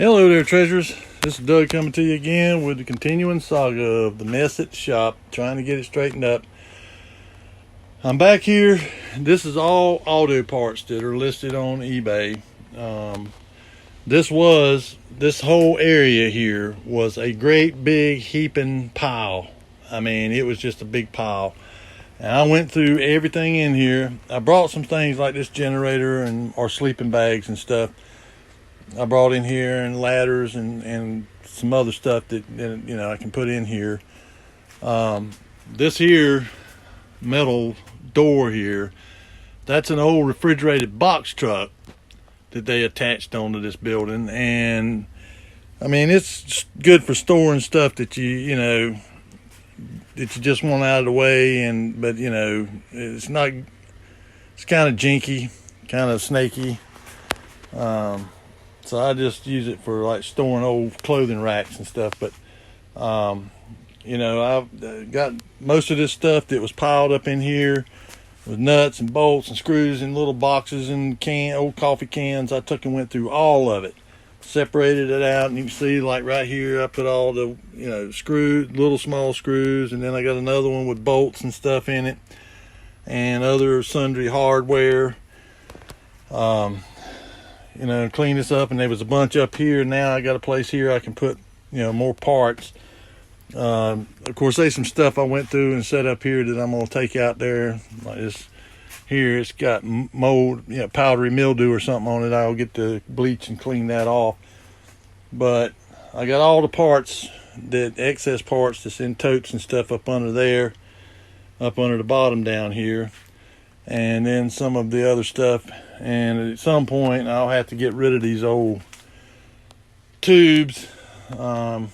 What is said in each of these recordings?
Hello there, treasures. This is Doug coming to you again with the continuing saga of the mess at the shop, trying to get it straightened up. I'm back here. This is all auto parts that are listed on eBay. This whole area here was a great big heaping pile. I mean, it was just a big pile. And I went through everything in here. I brought some things like this generator and our sleeping bags and stuff. I brought in here, and ladders and some other stuff that I can put in here. This here metal door here, that's an old refrigerated box truck that they attached onto this building, and I mean it's good for storing stuff that you just want out of the way, but it's not. It's kind of jinky, kind of snaky. So I just use it for like storing old clothing racks and stuff. But, I've got most of this stuff that was piled up in here with nuts and bolts and screws in little boxes and old coffee cans. I took and went through all of it, separated it out, and you can see like right here, I put all the, screws, little small screws, and then I got another one with bolts and stuff in it and other sundry hardware. Clean this up, and there was a bunch up here. Now I got a place here I can put, more parts. Of course, there's some stuff I went through and set up here that I'm going to take out there. Like this here, it's got mold, powdery mildew or something on it. I'll get the bleach and clean that off. But I got all the parts, excess parts that's in totes and stuff up under there, up under the bottom down here. And then some of the other stuff. And at some point I'll have to get rid of these old tubes and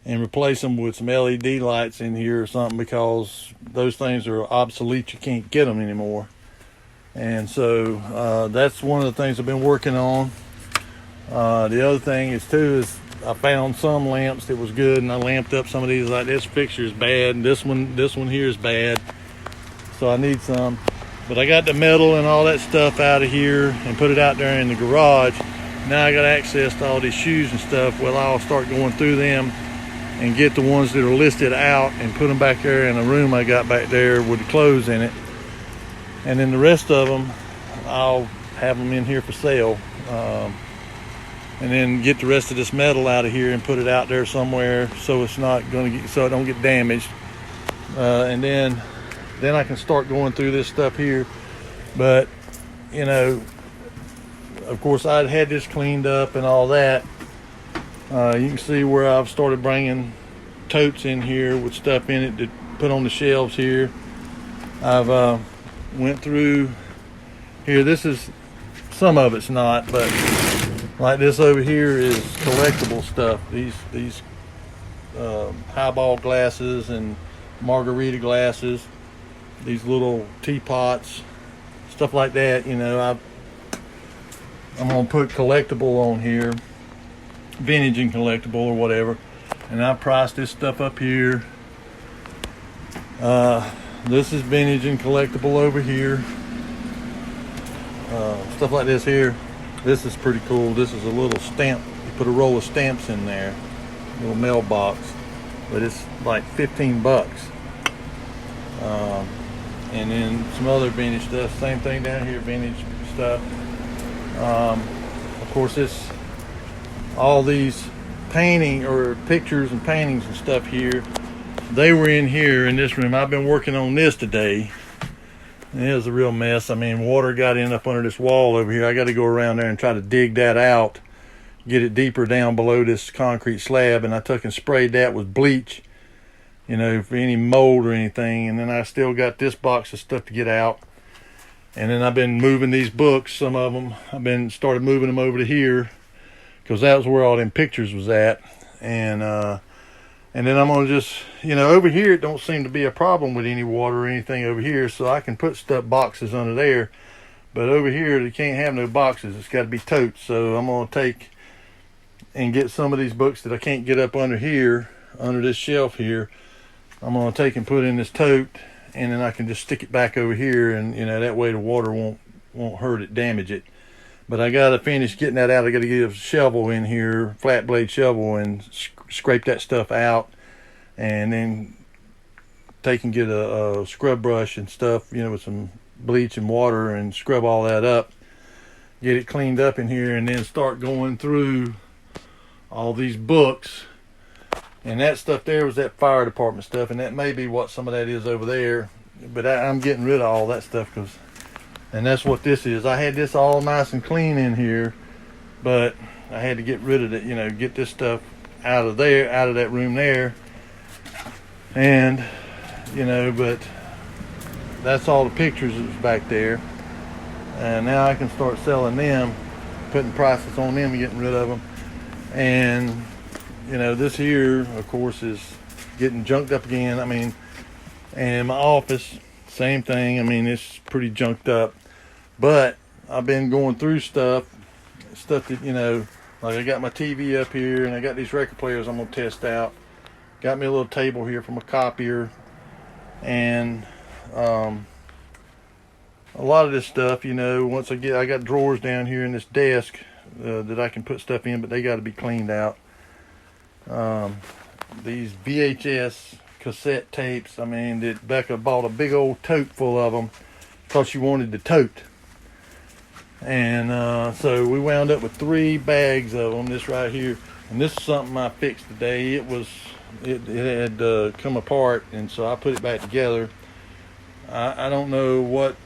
replace them with some LED lights in here or something, because those things are obsolete. You can't get them anymore. And so that's one of the things I've been working on. The other thing is I found some lamps that was good, and I lamped up some of these. Like this fixture is bad, and this one here is bad, so I need some. But I got the metal and all that stuff out of here and put it out there in the garage. Now I got access to all these shoes and stuff. Well, I'll start going through them and get the ones that are listed out and put them back there in a room I got back there with the clothes in it. And then the rest of them, I'll have them in here for sale. And then get the rest of this metal out of here and put it out there somewhere so it's not going to so it don't get damaged. And then I can start going through this stuff here. But of course I had this cleaned up and all that. You can see where I've started bringing totes in here with stuff in it to put on the shelves here. I've went through here. This is, some of it's not, but like this over here is collectible stuff. These highball glasses and margarita glasses, these little teapots, stuff like that. I'm gonna put collectible on here, vintage and collectible or whatever, and I priced this stuff up here. This is vintage and collectible over here. Stuff like this here. This is pretty cool. This is a little stamp. You put a roll of stamps in there, little mailbox, but it's like 15 bucks. And then some other vintage stuff. Same thing down here, vintage stuff. Of course, all these painting or pictures and paintings and stuff here, they were in here in this room. I've been working on this today. It was a real mess. I mean, water got in up under this wall over here. I got to go around there and try to dig that out, get it deeper down below this concrete slab. And I took and sprayed that with bleach, for any mold or anything. And then I still got this box of stuff to get out. And then I've been moving these books, some of them. Started moving them over to here, because that was where all them pictures was at. And then I'm going to just, over here it don't seem to be a problem with any water or anything over here, so I can put boxes under there. But over here, they can't have no boxes. It's got to be totes. So I'm going to take and get some of these books that I can't get up under here, under this shelf here. I'm going to take and put in this tote, and then I can just stick it back over here, and that way the water won't hurt it, damage it. But I gotta finish getting that out. I gotta get a shovel in here, flat blade shovel, and scrape that stuff out, and then take and get a scrub brush and stuff, you know, with some bleach and water, and scrub all that up, get it cleaned up in here, and then start going through all these books. And that stuff there was that fire department stuff, and that may be what some of that is over there. But I'm getting rid of all that stuff, and that's what this is. I had this all nice and clean in here, but I had to get rid of it, you know, get this stuff out of there, out of that room there. And, you know, but that's all the pictures that's back there. And now I can start selling them, putting prices on them and getting rid of them. And, you know, this here, of course, is getting junked up again. I mean, and my office, same thing. I mean, it's pretty junked up. But I've been going through stuff that, you know, like I got my TV up here, and I got these record players I'm going to test out. Got me a little table here from a copier. And a lot of this stuff, you know, once I got drawers down here in this desk that I can put stuff in, but they got to be cleaned out. These VHS cassette tapes, I mean, that Becca bought a big old tote full of them because she wanted the tote. And so we wound up with 3 bags of them, this right here. And this is something I fixed today. It had come apart, and so I put it back together. I don't know what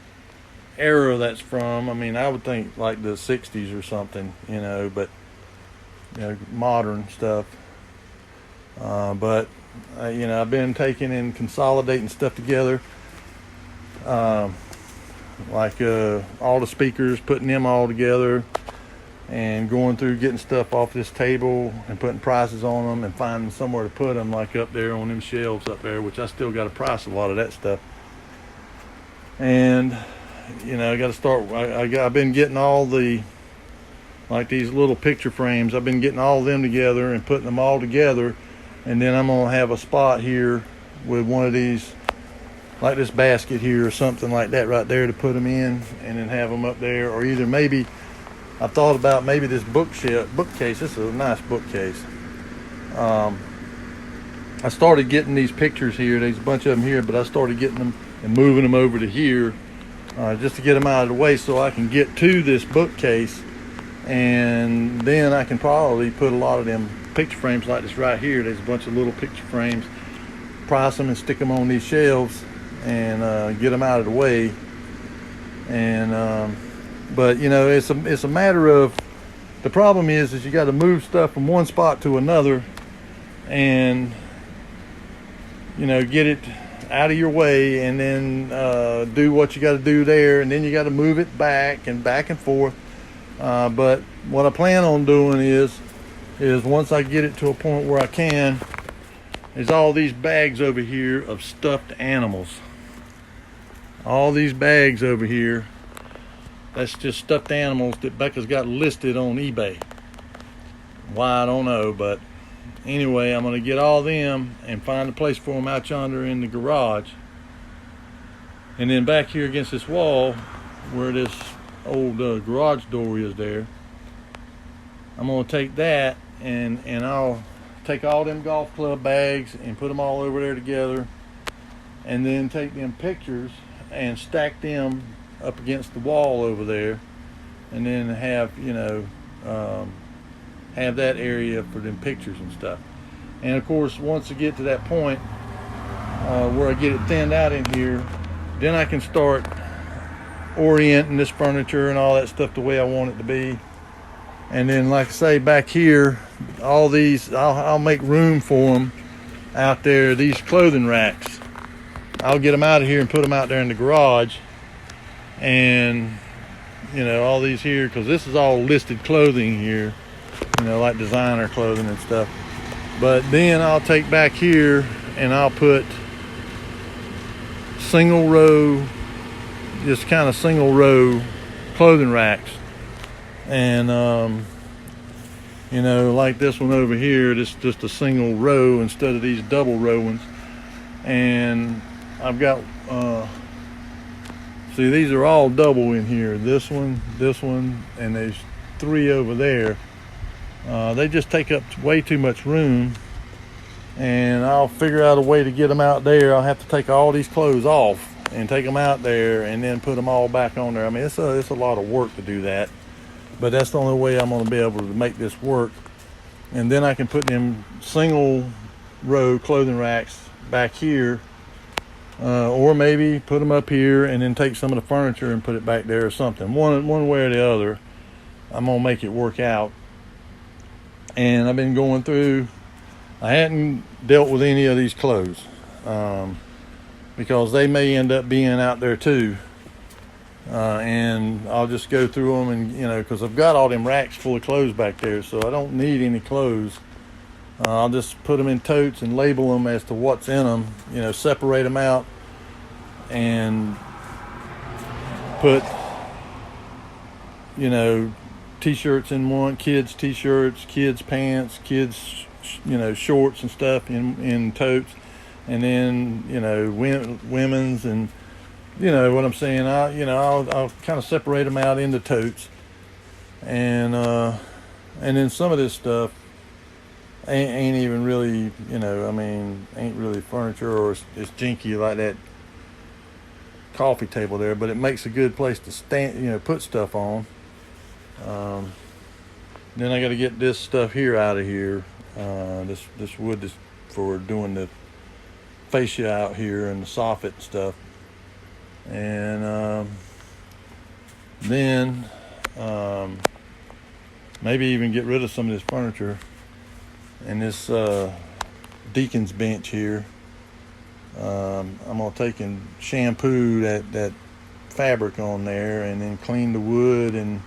era that's from. I mean, I would think like the 60s or something, you know, but, you know, modern stuff. But you know, I've been taking and consolidating stuff together, like all the speakers, putting them all together, and going through getting stuff off this table and putting prices on them and finding somewhere to put them, like up there on them shelves up there, which I still got to price a lot of that stuff. And, you know, I got to start. I've been getting all the, like these little picture frames, I've been getting all of them together and putting them all together. And then I'm going to have a spot here with one of these, like this basket here or something like that right there, to put them in, and then have them up there. Or either maybe, I thought about maybe this bookcase. This is a nice bookcase. I started getting these pictures here. There's a bunch of them here, but I started getting them and moving them over to here just to get them out of the way so I can get to this bookcase. And then I can probably put a lot of them picture frames like this right here. There's a bunch of little picture frames, price them and stick them on these shelves, and get them out of the way. And but you know, it's a matter of, the problem is you got to move stuff from one spot to another, and you know, get it out of your way, and then do what you got to do there, and then you got to move it back and forth. But what I plan on doing is once I get it to a point where I can, is all these bags over here of stuffed animals. All these bags over here, that's just stuffed animals that Becca's got listed on eBay. Why, I don't know, but anyway, I'm going to get all them and find a place for them out yonder in the garage. And then back here against this wall, where this old garage door is there, I'm going to take that and I'll take all them golf club bags and put them all over there together, and then take them pictures and stack them up against the wall over there, and then have, you know, have that area for them pictures and stuff. And of course, once I get to that point where I get it thinned out in here, then I can start orienting this furniture and all that stuff the way I want it to be. And then, like I say, back here, all these, I'll make room for them out there, these clothing racks. I'll get them out of here and put them out there in the garage. And, you know, all these here, because this is all listed clothing here, you know, like designer clothing and stuff. But then I'll take back here and I'll put single row, just kind of single row clothing racks. And you know, like this one over here, this is just a single row instead of these double row ones. And I've got See, these are all double in here. This one, and there's 3 over there. They just take up way too much room, and I'll figure out a way to get them out there. I'll have to take all these clothes off and take them out there and then put them all back on there. I mean, it's a lot of work to do that, but that's the only way I'm going to be able to make this work. And then I can put them single row clothing racks back here, or maybe put them up here and then take some of the furniture and put it back there or something. One way or the other, I'm gonna make it work out. And I've been going through, I hadn't dealt with any of these clothes, because they may end up being out there too, and I'll just go through them, and because I've got all them racks full of clothes back there, so I don't need any clothes. I'll just put them in totes and label them as to what's in them, separate them out, and put t-shirts in one, kids t-shirts, kids pants, kids shorts and stuff in totes, and then women's, and what I'm saying. I'll kind of separate them out into totes, and then some of this stuff ain't even really ain't really furniture, or it's jinky like that coffee table there, but it makes a good place to stand, put stuff on. Then I got to get this stuff here out of here. This wood is for doing the fascia out here and the soffit and stuff. And then maybe even get rid of some of this furniture and this deacon's bench here. I'm gonna take and shampoo that fabric on there, and then clean the wood and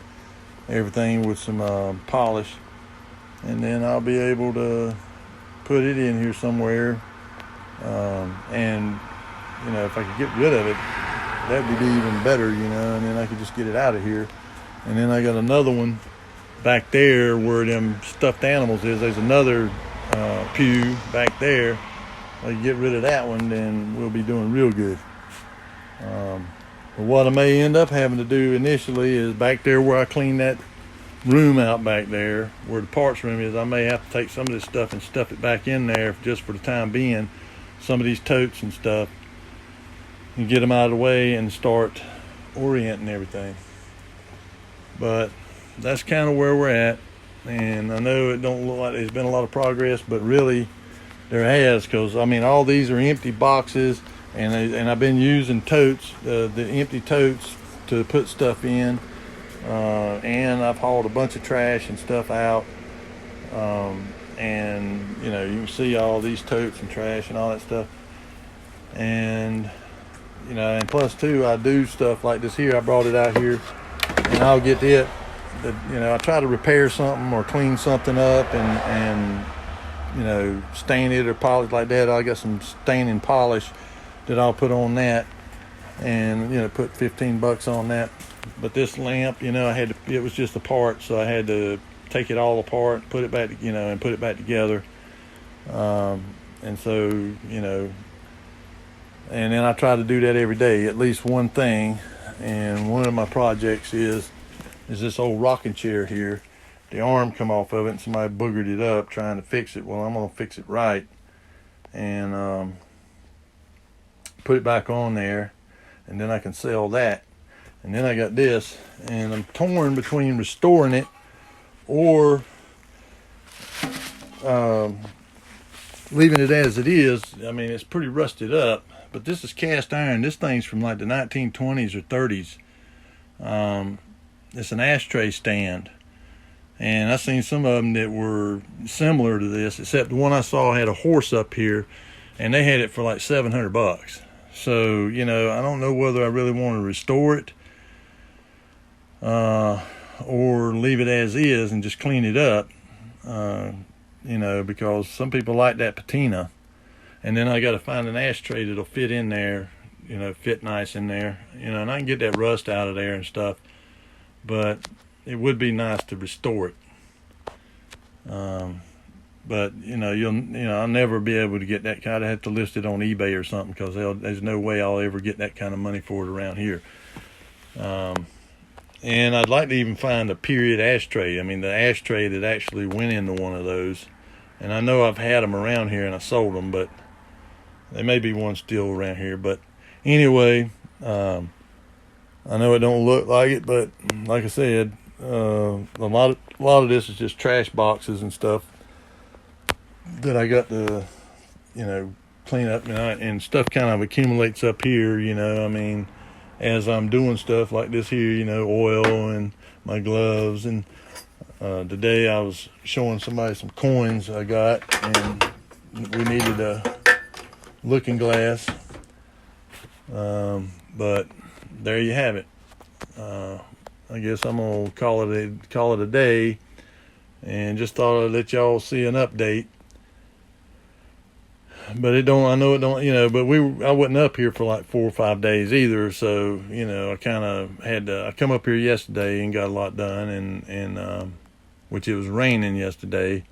everything with some polish, and then I'll be able to put it in here somewhere. And if I could get rid of it, that would be even better, and then I could just get it out of here. And then I got another one back there where them stuffed animals is. There's another pew back there. If I get rid of that one, then we'll be doing real good. But what I may end up having to do initially is back there where I clean that room out back there, where the parts room is, I may have to take some of this stuff and stuff it back in there just for the time being. Some of these totes and stuff, and get them out of the way and start orienting everything. But that's kind of where we're at, and I know it don't look like there's been a lot of progress, but really there has, because all these are empty boxes, and I've been using totes, the empty totes, to put stuff in, and I've hauled a bunch of trash and stuff out, and you can see all these totes and trash and all that stuff, and and plus too, I do stuff like this here. I brought it out here, and I'll get it. I try to repair something or clean something up, and stain it or polish like that. I got some stain and polish that I'll put on that, and put $15 on that. But this lamp, it was just a part, so I had to take it all apart, put it back, and put it back together. And so, and then I try to do that every day, at least one thing. And one of my projects is this old rocking chair here. The arm come off of it, and somebody boogered it up trying to fix it. Well, I'm gonna fix it right, and put it back on there, and then I can sell that. And then I got this, and I'm torn between restoring it or leaving it as it is. It's pretty rusted up, but this is cast iron. This thing's from like the 1920s or 30s. It's an ashtray stand, and I've seen some of them that were similar to this, except the one I saw had a horse up here, and they had it for like $700. So I don't know whether I really want to restore it, or leave it as is and just clean it up, because some people like that patina. And then I got to find an ashtray that'll fit in there, fit nice in there, and I can get that rust out of there and stuff. But it would be nice to restore it. But I'll never be able to get that kind. I have to list it on eBay or something, because there's no way I'll ever get that kind of money for it around here. And I'd like to even find a period ashtray. I mean, the ashtray that actually went into one of those. And I know I've had them around here and I sold them, but there may be one still around here. But anyway, I know it don't look like it, but like I said, a lot of this is just trash boxes and stuff that I got to, clean up, and stuff kind of accumulates up here, I mean, as I'm doing stuff like this here, oil and my gloves. And today I was showing somebody some coins I got, and we needed a looking glass. But there you have it. I guess I'm gonna call it a day, and just thought I'd let y'all see an update. But I know it don't, but I wasn't up here for like 4 or 5 days either. So, I kind of I come up here yesterday and got a lot done, and which it was raining yesterday.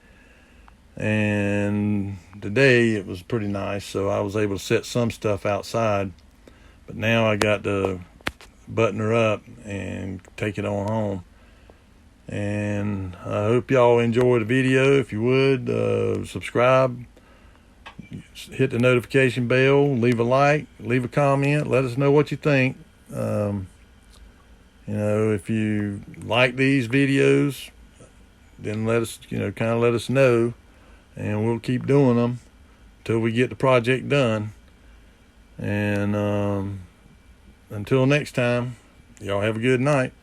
And today it was pretty nice. So I was able to set some stuff outside, but now I got to button her up and take it on home. And I hope y'all enjoy the video. If you would, subscribe, hit the notification bell, leave a like, leave a comment, let us know what you think. If you like these videos, then let us, kind of let us know, and we'll keep doing them until we get the project done. And until next time, y'all have a good night.